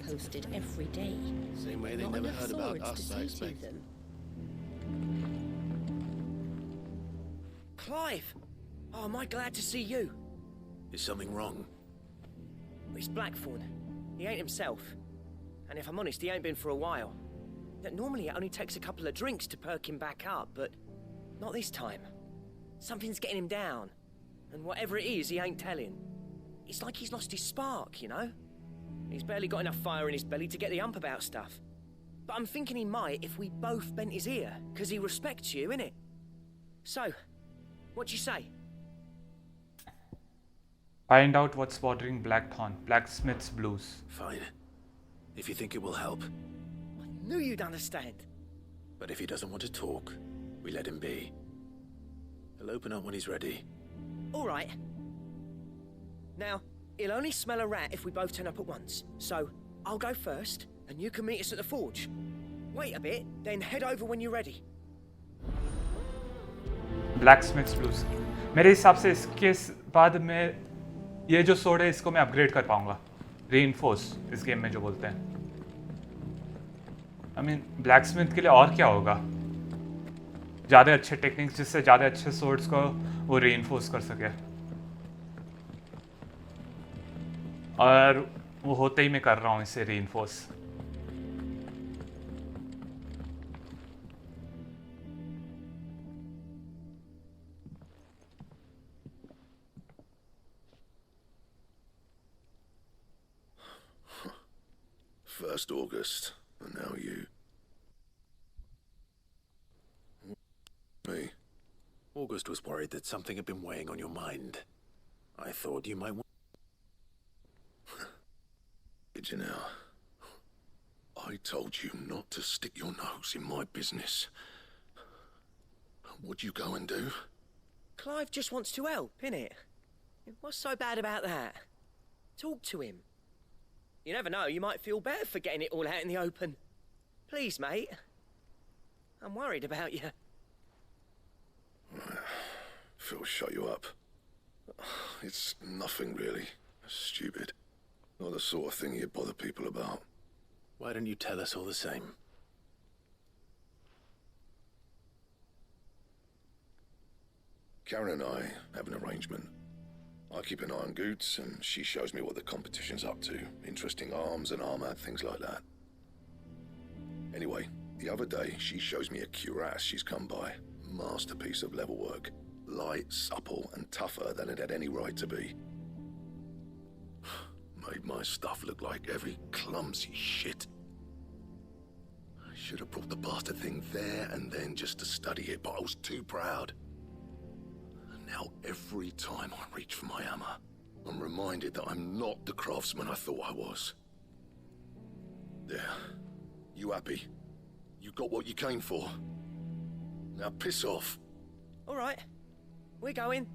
posted every day. Same way they Not never enough heard about swords us, to I say to expect. them. Clive! Oh, am I glad to see you? Is something wrong? It's Blackthorne. He ain't himself. And if I'm honest, he ain't been for a while. Normally it only takes a couple of drinks to perk him back up, but not this time. Something's getting him down. And whatever it is, he ain't telling. It's like he's lost his spark, you know? He's barely got enough fire in his belly to get the ump about stuff. But I'm thinking he might if we both bent his ear, because he respects you, innit? So, what you say? Find out what's bothering Blackthorne. Blacksmith's blues. Fine. If you think it will help. I knew you'd understand. But if he doesn't want to talk, we let him be. He'll open up when he's ready. All right. Now, he'll only smell a rat if we both turn up at once. So, I'll go first, and you can meet us at the forge. Wait a bit, then head over when you're ready. Blacksmith's blues. मेरे हिसाब से इसके बाद में ये जो sword है इसको मैं upgrade कर पाऊंगा. Reinforce इस गेम में जो बोलते हैं. I mean, blacksmith के लिए और क्या होगा? ज़्यादा अच्छे टेक्निक्स जिससे ज़्यादा अच्छे swords को वो reinforce कर सके. और वो होते ही मैं कर रहा हूँ इसे reinforce. First August, and now you. Me. August was worried that something had been weighing on your mind. I thought you might want... Did you now? I told you not to stick your nose in my business. What'd you go and do? Clive just wants to help, innit? What's so bad about that? Talk to him. You never know, you might feel better for getting it all out in the open. Please, mate. I'm worried about you. Phil shut you up. It's nothing really. Stupid. Not the sort of thing you bother people about. Why don't you tell us all the same? Charon and I have an arrangement. I keep an eye on Goots, and she shows me what the competition's up to. Interesting arms and armor, things like that. Anyway, the other day, she shows me a cuirass she's come by. Masterpiece of level work. Light, supple, and tougher than it had any right to be. Made my stuff look like heavy, clumsy shit. I should have brought the bastard thing there and then just to study it, but I was too proud. Now, every time I reach for my hammer, I'm reminded that I'm not the craftsman I thought I was. There. You happy? You got what you came for. Now piss off. All right. We're going.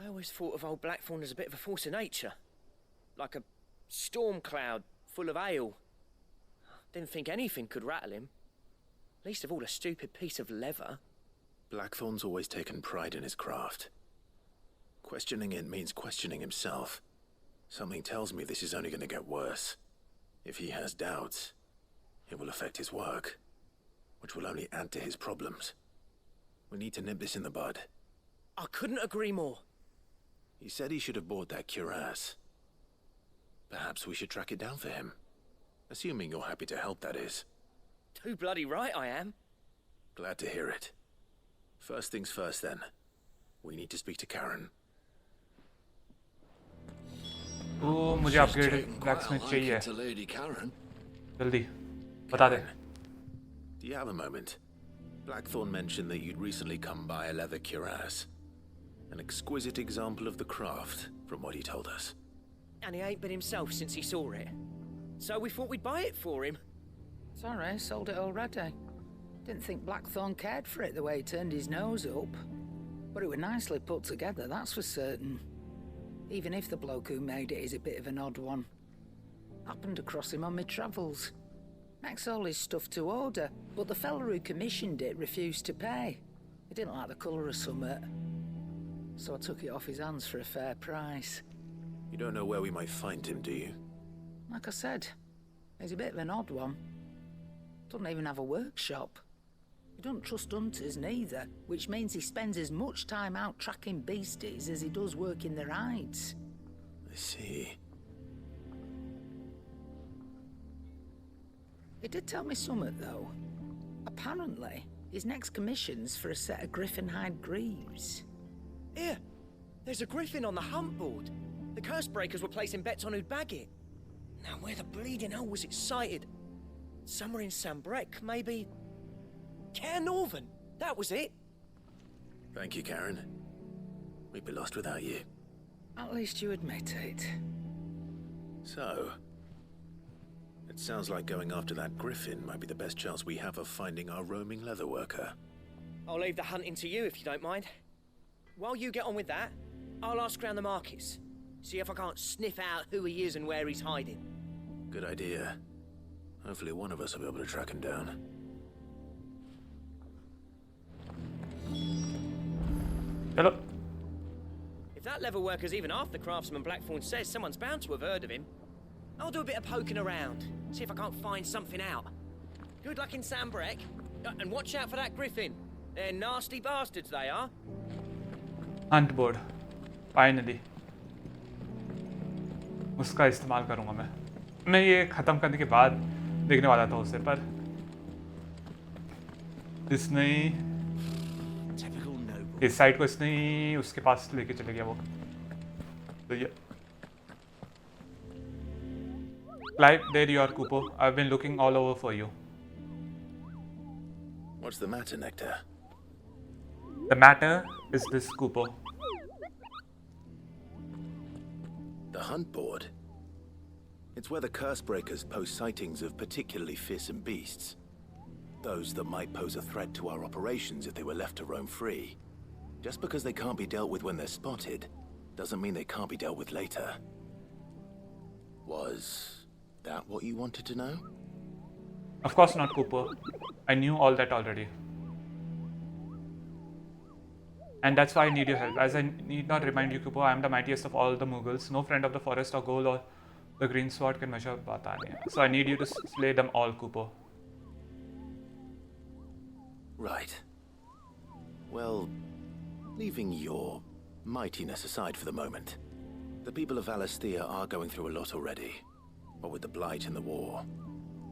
I always thought of old Blackthorne as a bit of a force of nature. Like a storm cloud full of hail. Didn't think anything could rattle him. Least of all a stupid piece of leather. Blackthorne's always taken pride in his craft. Questioning it means questioning himself. Something tells me this is only going to get worse. If he has doubts, it will affect his work, which will only add to his problems. We need to nip this in the bud. I couldn't agree more. He said he should have bought that cuirass. Perhaps we should track it down for him. Assuming you're happy to help, that is. Too bloody right I am. Glad to hear it. First things first, then. We need to speak to Charon. ओ मुझे upgrade blacksmith चाहिए जल्दी बता दे. Do you have a moment? Blackthorne mentioned that you'd recently come by a leather cuirass. An exquisite example of the craft, from what he told us. And he ain't been himself since he saw it. So we thought we'd buy it for him. Sorry, sold it already. Didn't think Blackthorne cared for it the way he turned his nose up. But it was nicely put together, that's for certain. Even if the bloke who made it is a bit of an odd one. Happened across him on my travels. Makes all his stuff to order, but the fella who commissioned it refused to pay. He didn't like the colour of summit. So I took it off his hands for a fair price. You don't know where we might find him, do you? Like I said, he's a bit of an odd one. Doesn't even have a workshop. He doesn't trust hunters neither, which means he spends as much time out tracking beasties as he does working their hides. I see. He did tell me something, though. Apparently, his next commission's for a set of griffin hide greaves. Here, there's a griffin on the hunt board. The curse breakers were placing bets on who'd bag it. Now, where the bleeding hell was it sighted? Somewhere in Sambrek, maybe... Care Northern, that was it. Thank you, Charon. We'd be lost without you. At least you admit it. So, it sounds like going after that griffin might be the best chance we have of finding our roaming leatherworker. I'll leave the hunting to you if you don't mind. While you get on with that, I'll ask around the markets. See if I can't sniff out who he is and where he's hiding. Good idea. Hopefully one of us will be able to track him down. Hello. If that leatherworker's even half the craftsman Blackthorne says, someone's bound to have heard of him. I'll do a bit of poking around, see if I can't find something out. Good luck in Sambrek, and watch out for that griffin. They're nasty bastards, they are. Hunt board finally उसका इस्तेमाल करूँगा मैं ये ख़त्म करने के बाद देखने वाला था उसे पर इसने इस साइड को इसने उसके पास लेके चले गया वो तो ये Clive, there you are, Kupo. I've been looking all over for you. What's the matter, Nectar? The matter is this, Kupo. The hunt board? It's where the curse breakers post sightings of particularly fearsome beasts. Those that might pose a threat to our operations if they were left to roam free. Just because they can't be dealt with when they're spotted, doesn't mean they can't be dealt with later. Was that what you wanted to know? Of course not, Cooper. I knew all that already. And that's why I need your help. As I need not remind you, Cooper, I am the mightiest of all the Mughals. No friend of the forest or gold or the green sword can measure banane. So I need you to slay them all, Cooper. Right. Well, leaving your mightiness aside for the moment, the people of Valisthea are going through a lot already. But with the blight and the war,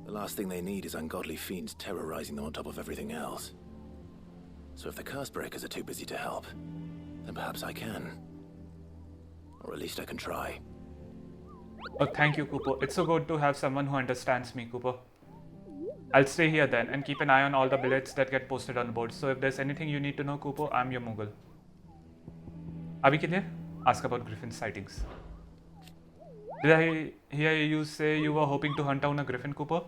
the last thing they need is ungodly fiends terrorizing them on top of everything else. So if the curse breakers are too busy to help, then perhaps I can. Or at least I can try. Oh, thank you, Cooper. It's so good to have someone who understands me, Cooper. I'll stay here then and keep an eye on all the billets that get posted on board. So if there's anything you need to know, Cooper, I'm your Mughal. Abhi ke liye? Ask about griffin sightings. Did I hear you say you were hoping to hunt down a griffin, Cooper?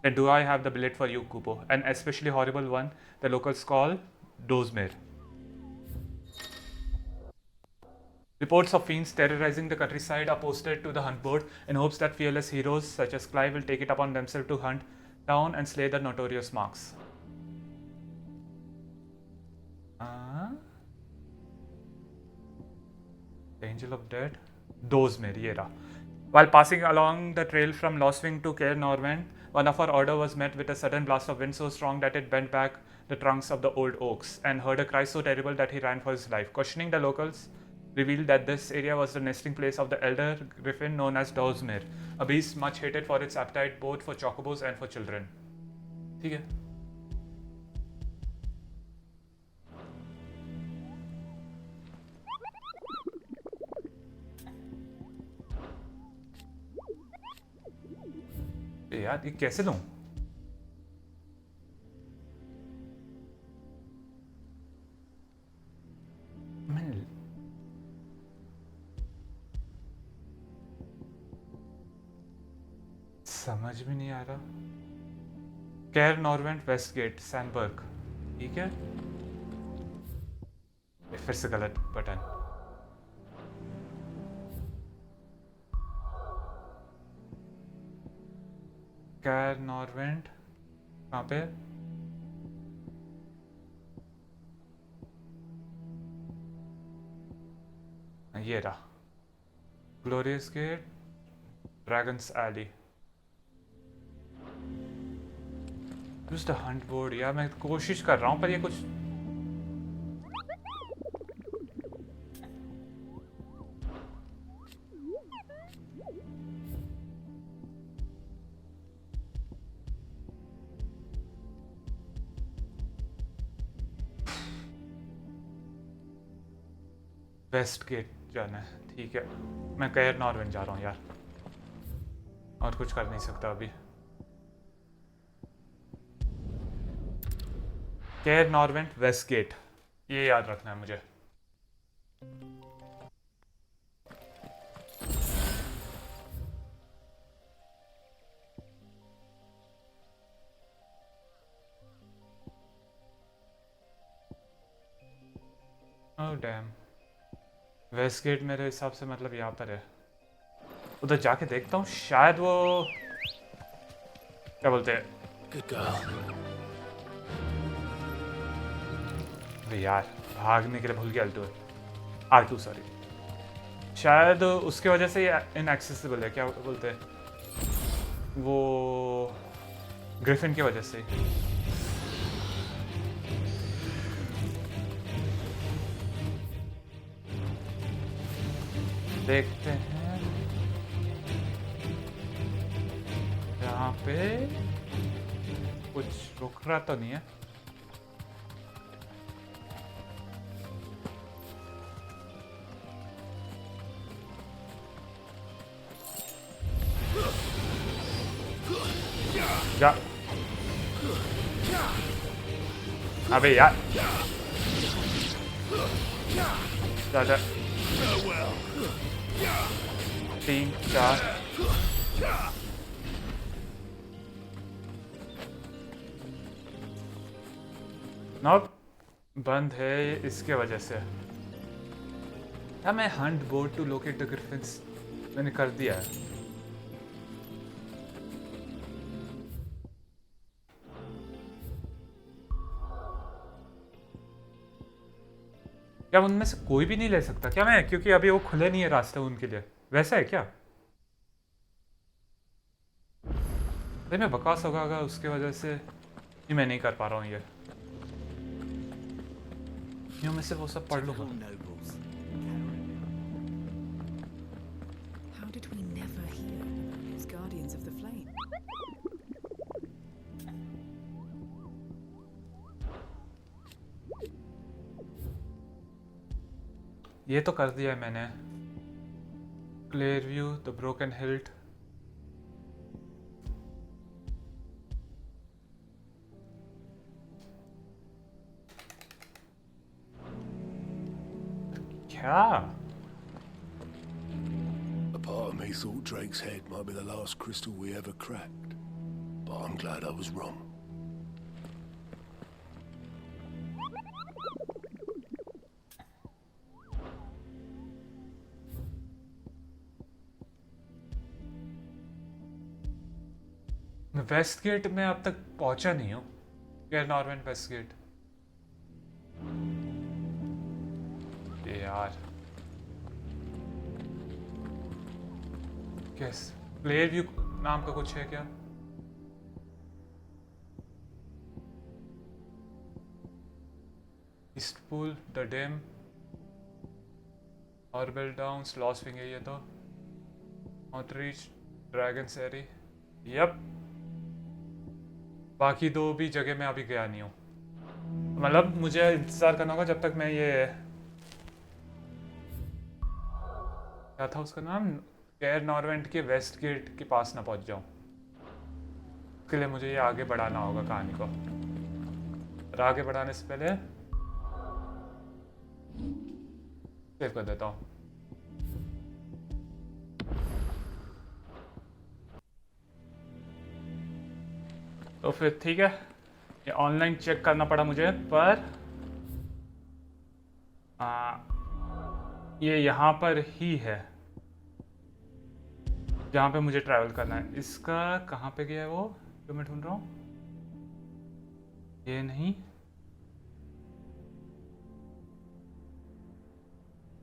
Then do I have the billet for you, Cooper? An especially horrible one the locals call Dozmere. Reports of fiends terrorizing the countryside are posted to the hunt board in hopes that fearless heroes such as Clive will take it upon themselves to hunt down and slay the notorious marks. The Angel of Dead? Dozmere, Yera. While passing along the trail from Lostwing to Cair Norvent, one of our order was met with a sudden blast of wind so strong that it bent back the trunks of the old oaks, and heard a cry so terrible that he ran for his life. Questioning the locals revealed that this area was the nesting place of the elder griffin known as Dozmere, a beast much hated for its appetite both for chocobos and for children. ठीक है. यार ये कैसे लूं? समझ भी नहीं आ रहा. कैर नॉर्वेंट वेस्ट गेट सैनबर्ग. ठीक है, फिर से गलत बटन. कैर नॉर्वेंट कहाँ पे? ये रहा, glorious gate, Dragons alley. Use the hunt board. यार मैं कोशिश कर रहा हूँ पर ये कुछ वेस्ट गेट जाना है। ठीक है, मैं कैर नॉर्वेंट जा रहा हूँ यार, और कुछ कर नहीं सकता अभी। कैर नॉर्वेंट वेस्ट गेट, ये याद रखना है मुझे। ओह डैम, वेस्ट गेट मेरे हिसाब से मतलब यहाँ पर है। उधर जाके देखता हूँ, शायद वो क्या बोलते हैं। Good girl. अरे यार, भागने के लिए भूल गया आर्टू सॉरी। शायद उसके वजह से ये इनएक्सेसिबल है, क्या बोलते हैं वो, ग्रिफिन की वजह से। देखते हैं यहाँ पे कुछ रुक रहा तो नहीं है। जा, अबे यार, जा 3 4 नॉट बंद है इसके वजह से। क्या मैं hunt board to locate the griffins मैंने कर दिया है? क्या उनमें से कोई भी नहीं ले सकता क्या मैं, क्योंकि अभी वो खुले नहीं है रास्ते उनके लिए, वैसा है क्या? अरे मैं बकवास होगा उसके वजह से ही मैं नहीं कर पा रहा हूँ ये। यूँ मैं सिर्फ वो सब पढ़ लूँगा। How did we never hear about those guardians of the flame? ये तो कर दिया है मैंने। Clear view, the broken hilt. क्या? A part of me thought Drake's head might be the last crystal we ever cracked, but I'm glad I was wrong. मैं west gate में अब तक पहुंचा नहीं हूँ। कैर नॉर्वेंट वेस्ट गेट। यार कैस प्लेयर व्यू नाम का कुछ है क्या? East pool, the dam, Orbell Downs, lost wing है ये तो, आउटरीच, ड्रैगन एरी। यप, बाकी दो भी जगह मैं अभी गया नहीं हूँ। मतलब मुझे इंतज़ार करना होगा जब तक मैं ये, क्या था उसका नाम, कैर नॉर्वेंट के वेस्ट गेट के पास ना पहुंच जाऊं। उसके लिए मुझे ये आगे बढ़ाना होगा कहानी को। और आगे बढ़ाने से पहले सेव कर देता हूँ। तो फिर ठीक है, ये ऑनलाइन चेक करना पड़ा मुझे, पर ये यहाँ पर ही है। जहाँ पे मुझे ट्रैवल करना है। इसका कहाँ पे गया है वो जो मैं ढूंढ रहा हूँ? ये नहीं,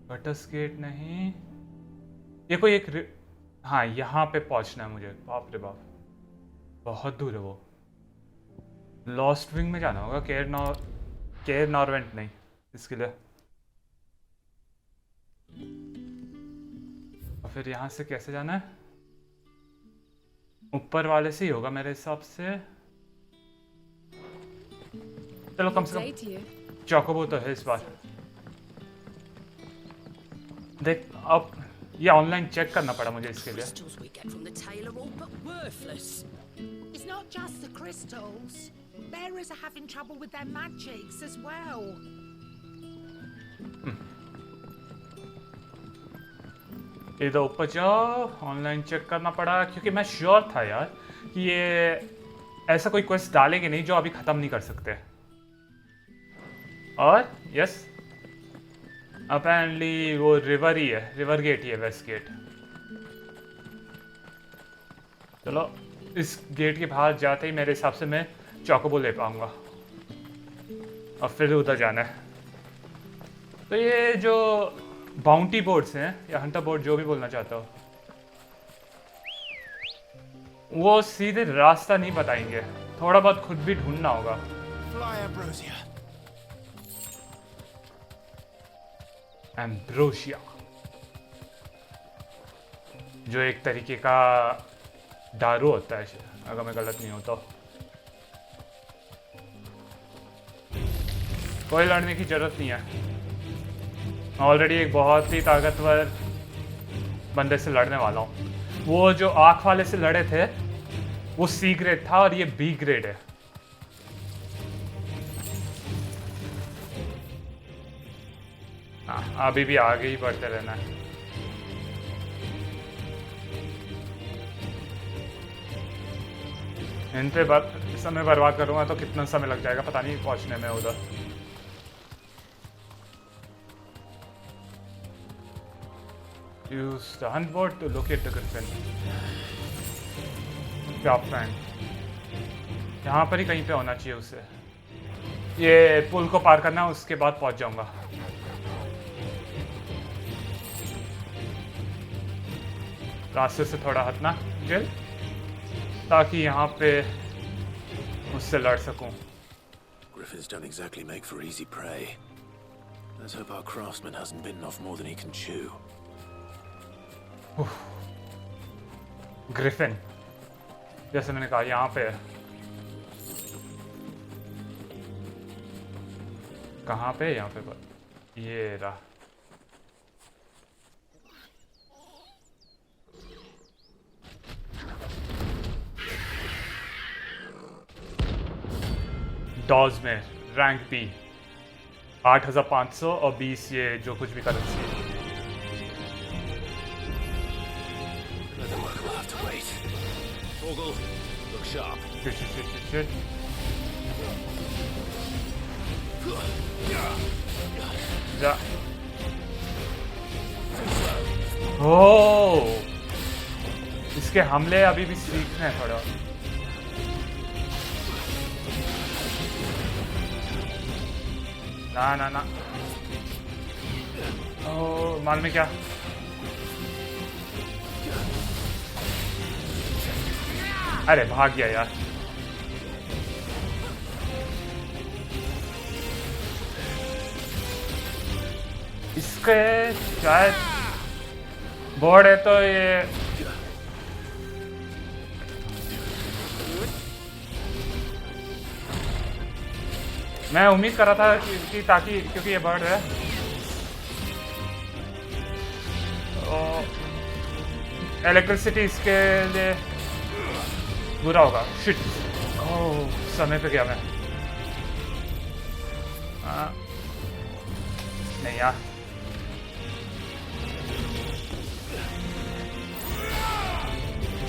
बटस गेट नहीं, ये कोई एक हाँ यहाँ पे पहुँचना है मुझे। बाप रे बाप, बहुत दूर है वो। लॉस्ट विंग में जाना होगा, केयर नॉर्वेंट नहीं इसके लिए। और फिर यहाँ से कैसे जाना है? ऊपर वाले से ही होगा मेरे हिसाब से। चलो कम से कम चौकोबो तो है इस बार। देख अब ये ऑनलाइन चेक करना पड़ा मुझे इसके लिए। Crystals we get from the tail are all but worthless. It's not just the crystals. Bearers are having trouble with their magics as well. इधर ऊपर जाओ, ऑनलाइन चेक करना पड़ा क्योंकि मैं श्योर था यार कि ये ऐसा कोई क्वेस्ट डालेंगे नहीं जो अभी खत्म नहीं कर सकते। और यस अपेरेंटली वो रिवर ही है, रिवर गेट ही है, वेस्ट गेट। चलो इस गेट के बाहर जाते ही मेरे हिसाब से मैं चौकोबो ले पाऊंगा और फिर उधर जाना है। तो ये जो बाउंटी बोर्ड्स हैं या हंटर बोर्ड जो भी बोलना चाहता हो, वो सीधे रास्ता नहीं बताएंगे, थोड़ा बहुत खुद भी ढूंढना होगा। एम्ब्रोसिया जो एक तरीके का दारू होता है अगर मैं गलत नहीं हूं तो। कोई लड़ने की जरूरत नहीं है, मैं ऑलरेडी एक बहुत ही ताकतवर बंदे से लड़ने वाला हूँ। वो जो आँख वाले से लड़े थे वो सी ग्रेड था और ये बी ग्रेड है। अभी भी आगे ही बढ़ते रहना है। इन पे समय बर्बाद करूंगा तो कितना समय लग जाएगा पता नहीं पहुंचने में उधर। Use the hunt board to locate the griffin. Drop fan. यहाँ पर ही कहीं पे होना चाहिए उसे। ये पुल को पार करना, उसके बाद पहुंच जाऊंगा। रास्ते से थोड़ा हटना जल, ताकि यहाँ पे उससे लड़ सकूं। Griffins don't exactly make for easy prey. Let's hope our craftsman hasn't bitten off more than he can chew. Griffin जैसे मैंने कहा यहाँ पे है। कहाँ पे? यहाँ पे ये रहा। डॉज में रैंक बी 8500 और 20 ये जो कुछ भी करेंसी है। Shit. जा। ओह, इसके हमले अभी भी सीखने हैं थोड़ा। ना ओह, माल में क्या? अरे भाग गया यार। इसके शायद बोर्ड है तो ये मैं उम्मीद कर रहा था कि ताकि क्योंकि ये बर्ड है इलेक्ट्रिसिटी इसके लिए बुरा होगा। शिट, ओह समय पे गया मैं। नहीं यार,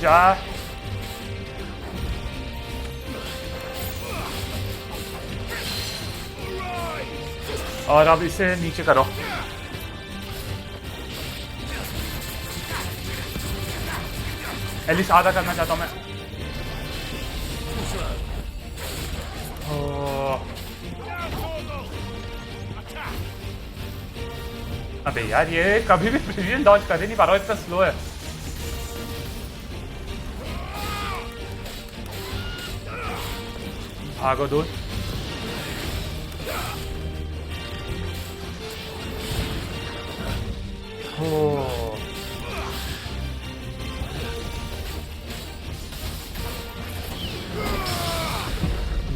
जा। और अब इसे नीचे करो। एटलीस्ट आधा करना चाहता हूँ मैं। अबे यार ये कभी भी प्रिसीजन डॉज कर ही नहीं पा रहा, इतना स्लो है। भागो दूर।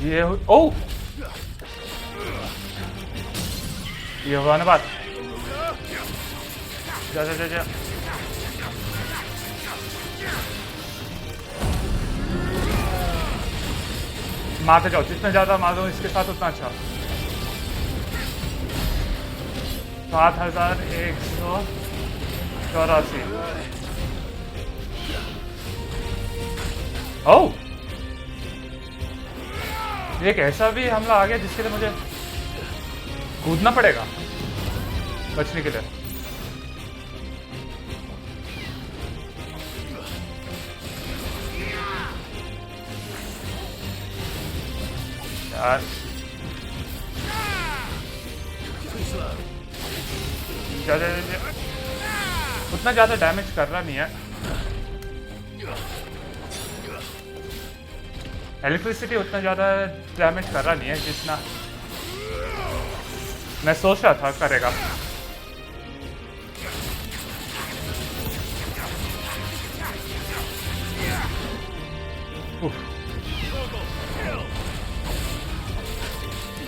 ये ओ ये हुआ ना बात। जा जा जा जा। मारते जाओ, जितना ज्यादा मारो इसके साथ उतना अच्छा। 7184। ओह, एक ऐसा भी हमला आ गया जिसके लिए मुझे कूदना पड़ेगा बचने के लिए। यार उतना ज्यादा डैमेज कर रहा नहीं है। इलेक्ट्रिसिटी उतना ज्यादा डैमेज कर रहा नहीं है जितना मैं सोच रहा था करेगा।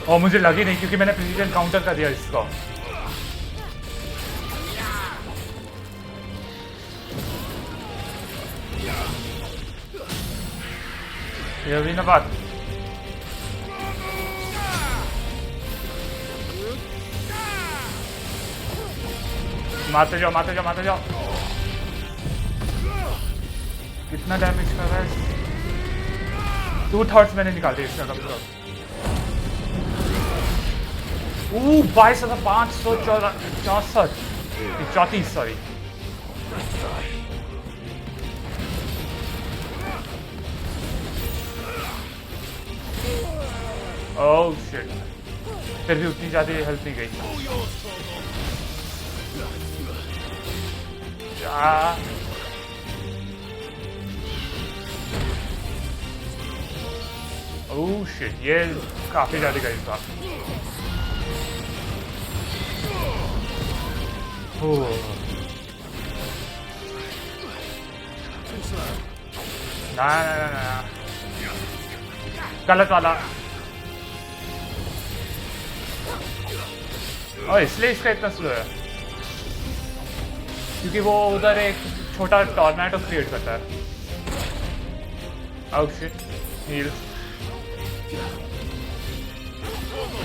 और मुझे लगी नहीं क्योंकि मैंने प्रिसीजन काउंटर कर दिया इसको। ये भी ना बात। मारते जाओ मारते जाओ मारते जाओ। कितना डैमेज कर रहा है? 2 थॉट्स मैंने निकाल दिया इसका कम से कम। 22,534 सॉरी। ओह शिट, फिर भी उतनी ज्यादा हेल्प नहीं गई। ओह शिट, ये काफी ज्यादा गई था। ना गलत वाला। और इसलिए इसका इतना स्लो है क्योंकि वो उधर एक छोटा टॉर्नेडो क्रिएट करता है। Oh shit, heal.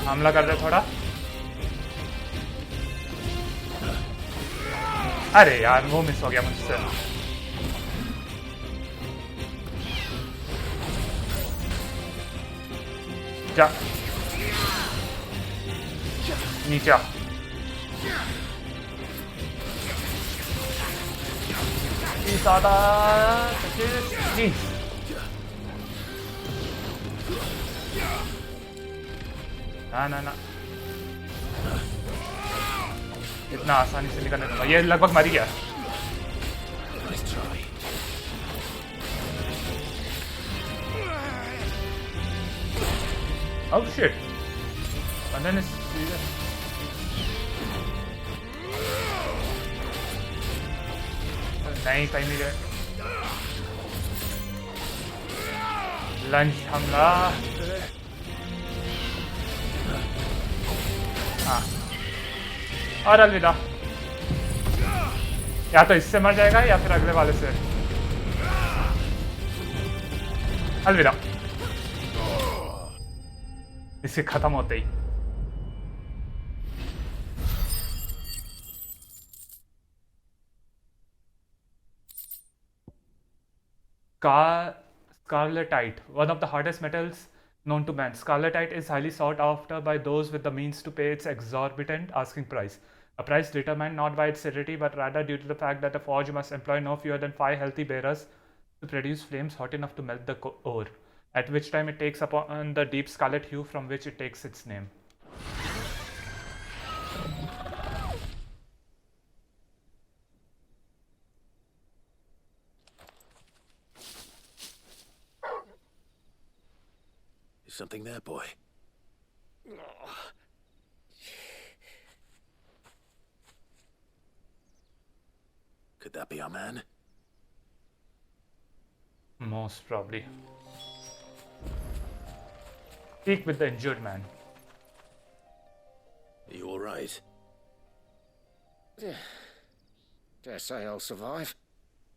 हमला कर दे थोड़ा। अरे यार वो मिस हो गया मुझसे। जा नीचे। ज्यादा ना इतना आसानी से निकलने दूंगा। ये लगभग मर गया। Oh shit! And then it's नहीं कहीं नहीं गए। लंच हमला। हाँ और अलविदा। या तो इससे मर जाएगा या फिर अगले वाले से। अलविदा। इससे खत्म होते ही Scarletite, one of the hardest metals known to man. Scarletite is highly sought after by those with the means to pay its exorbitant asking price. A price determined not by its rarity but rather due to the fact that a forge must employ no fewer than 5 healthy bearers to produce flames hot enough to melt the ore, at which time it takes upon the deep scarlet hue from which it takes its name. Is something there, boy? Could that be our man? Most probably. Speak with the injured man. Are you all right? Dare say I'll survive.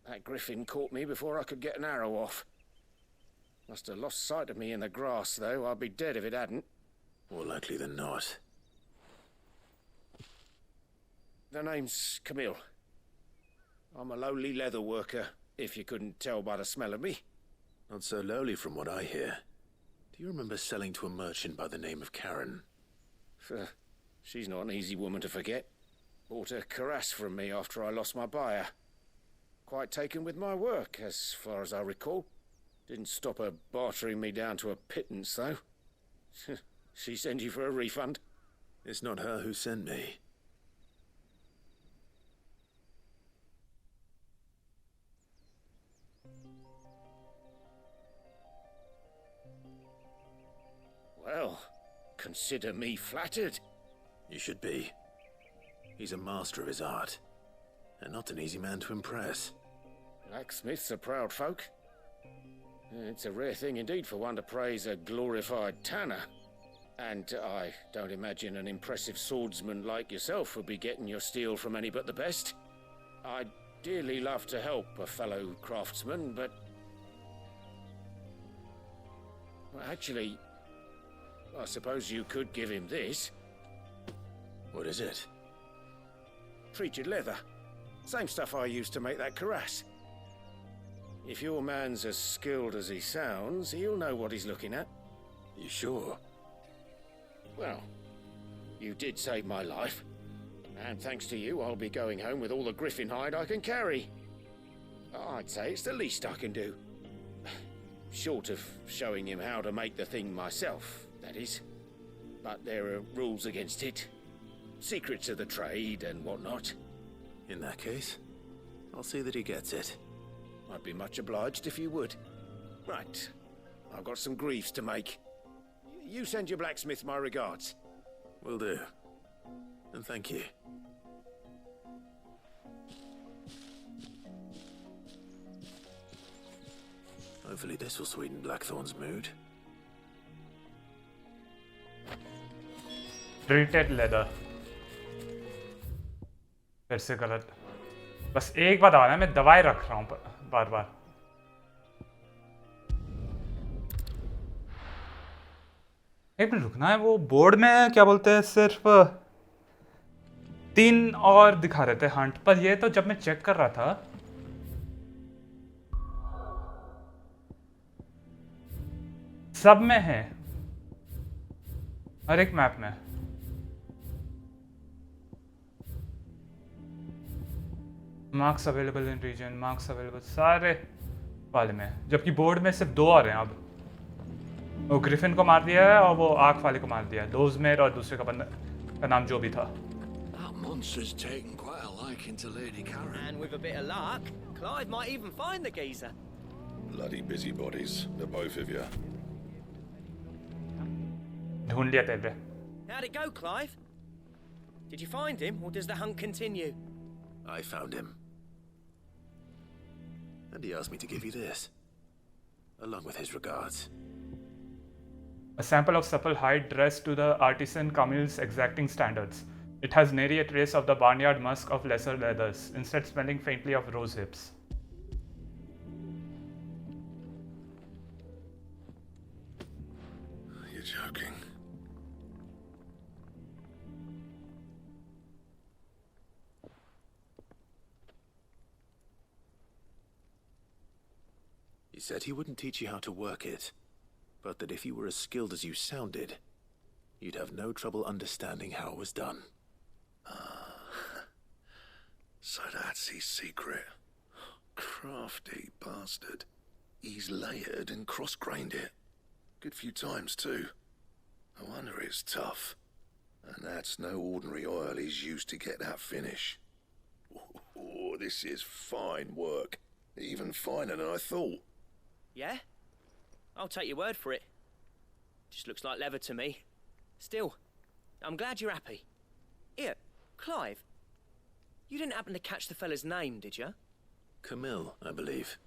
That griffin caught me before I could get an arrow off. Must have lost sight of me in the grass, though. I'd be dead if it hadn't. More likely than not. The name's Camille. I'm a lowly leather worker, if you couldn't tell by the smell of me. Not so lowly from what I hear. Do you remember selling to a merchant by the name of Charon? She's not an easy woman to forget. Bought a cuirass from me after I lost my buyer. Quite taken with my work, as far as I recall. Didn't stop her bartering me down to a pittance, though. She sent you for a refund? It's not her who sent me. Well, consider me flattered. You should be. He's a master of his art, and not an easy man to impress. Blacksmiths are proud folk. It's a rare thing indeed for one to praise a glorified tanner. And I don't imagine an impressive swordsman like yourself would be getting your steel from any but the best. I'd dearly love to help a fellow craftsman, but... Well, actually, I suppose you could give him this. What is it? Treated leather. Same stuff I used to make that cuirass. If your man's as skilled as he sounds, he'll know what he's looking at. You sure? Well, you did save my life. And thanks to you, I'll be going home with all the griffin hide I can carry. I'd say it's the least I can do. Short of showing him how to make the thing myself, that is. But there are rules against it. Secrets of the trade and whatnot. In that case, I'll see that he gets it. I'd be much obliged if you would. Right. I've got some greaves to make. You send your blacksmith my regards. Will do. And thank you. Hopefully this will sweeten Blackthorne's mood. Treated leather. फिर से गलत. बस एक बात आ रहा है, मैं दवाई रख रहा हूँ बार बार. एक मिनट रुकना है, वो बोर्ड में क्या बोलते हैं, सिर्फ 3 और दिखा रहे थे हंट पर. ये तो जब मैं चेक कर रहा था सब में है, हर एक मैप में. Marks available in region, marks available सारे वाले में, जबकि बोर्ड में सिर्फ 2 आ रहे हैं अब. वो ग्रिफिन को मार दिया है और वो आँख वाले को मार दिया है, दोजमेर और दूसरे का बंदा का नाम जो भी था. That monster's taken quite a liking to Lady Charon. And with a bit of luck, Clive might even find the geezer. Bloody busybodies, the both of you. ढूंढ लिया तेरे. How'd it go, Clive? Did you find him, or does the hunt continue? I found him. And he asked me to give you this, along with his regards. A sample of supple hide dressed to the artisan Camille's exacting standards. It has nary a trace of the barnyard musk of lesser leathers, instead smelling faintly of rose hips. You're joking. He said he wouldn't teach you how to work it, but that if you were as skilled as you sounded, you'd have no trouble understanding how it was done. So that's his secret. Crafty bastard. He's layered and cross-grained it. Good few times, too. No wonder it's tough. And that's no ordinary oil he's used to get that finish. Oh, this is fine work. Even finer than I thought. Yeah? I'll take your word for it. Just looks like leather to me. Still, I'm glad you're happy. Here, Clive. You didn't happen to catch the fella's name, did you? Camille, I believe.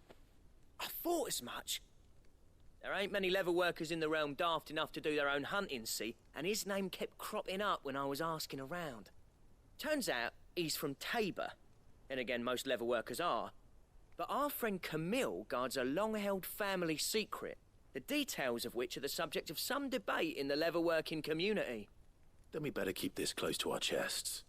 I thought as much. There ain't many leather workers in the realm daft enough to do their own hunting, see, and his name kept cropping up when I was asking around. Turns out he's from Tabor. And again, most leather workers are. But our friend Camille guards a long-held family secret, the details of which are the subject of some debate in the leather-working community. Then we better keep this close to our chests.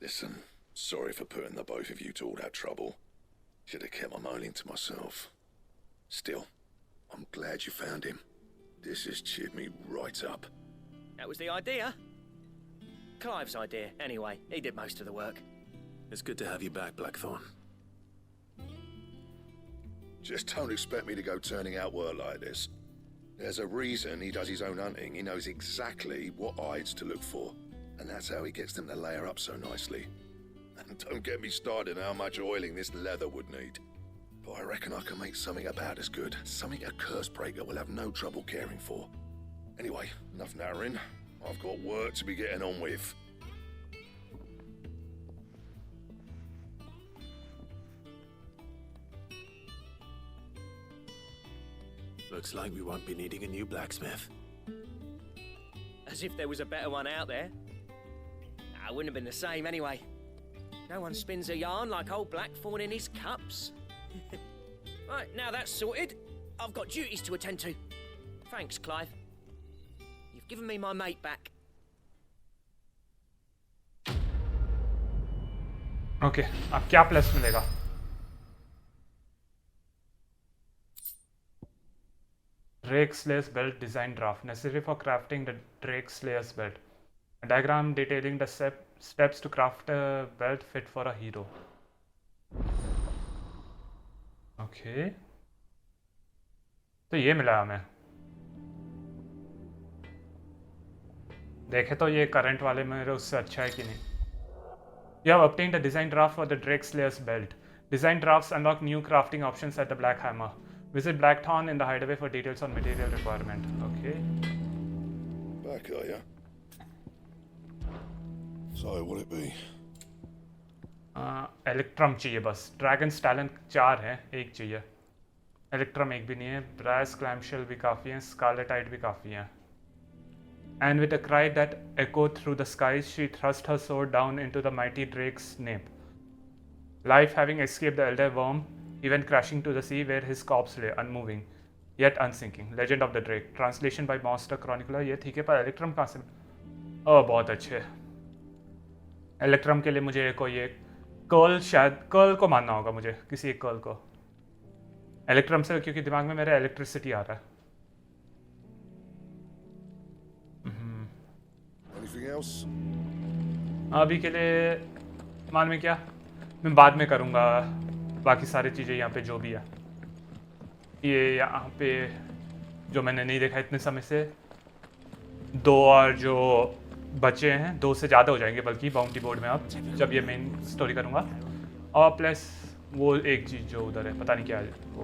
Listen, sorry for putting the both of you to all that trouble. Should have kept my moaning to myself. Still, I'm glad you found him. This has cheered me right up. That was the idea. Clive's idea, anyway. He did most of the work. It's good to have you back, Blackthorne. Just don't expect me to go turning out work like this. There's a reason he does his own hunting. He knows exactly what hides to look for. And that's how he gets them to layer up so nicely. And don't get me started on how much oiling this leather would need. But I reckon I can make something about as good. Something a curse breaker will have no trouble caring for. Anyway, enough narrowing. I've got work to be getting on with. Looks like we won't be needing a new blacksmith. As if there was a better one out there. Nah, it wouldn't have been the same anyway. No one spins a yarn like old Blackthorne in his cups. Right, now that's sorted, I've got duties to attend to. Thanks, Clive. You've given me my mate back. Okay अब क्या plus मिलेगा? Drake Slayer's belt design draft necessary for crafting the Drake Slayer's belt. A diagram detailing the steps to craft a belt fit for a hero. Okay. तो ये मिला हमें. देखे तो ये करंट वाले मेरे उससे अच्छा है कि नहीं. You have obtained a design draft for the Drake Slayer's belt. Design drafts unlock new crafting options at the Black Hammer. Visit Blackthorne in the hideaway for details on material requirement. Okay. Back, are ya? So, what'll it be? Electrum चाहिए बस. Dragon's Talon 4 है, एक चाहिए. Electrum एक भी नहीं है. Brass Clamshell भी काफ़ी है. Scarletite भी काफ़ी है. And with a cry that echoed through the skies, she thrust her sword down into the mighty drake's nape. Life having escaped the elder worm, he went crashing to the sea where his corpse lay, unmoving, yet unsinking. Legend of the Drake. Translation by Monster Chronicler. ये ठीक है, पर Electrum कहाँ से? ओह बहुत अच्छे. Electrum के लिए मुझे कोई एक कर्ल, शायद कर्ल को मानना होगा मुझे, किसी एक कर्ल को. Electrum से क्योंकि दिमाग में मेरा इलेक्ट्रिसिटी आ रहा है. Anything else? अभी के लिए मान में क्या, मैं बाद में करूँगा बाकी सारी चीज़ें यहाँ पे जो भी है. ये यहाँ पे जो मैंने नहीं देखा इतने समय से, 2 और जो बचे हैं 2 से ज़्यादा हो जाएंगे बल्कि बाउंटी बोर्ड में अब जब ये मेन स्टोरी करूँगा. और प्लस वो एक चीज़ जो उधर है पता नहीं क्या है वो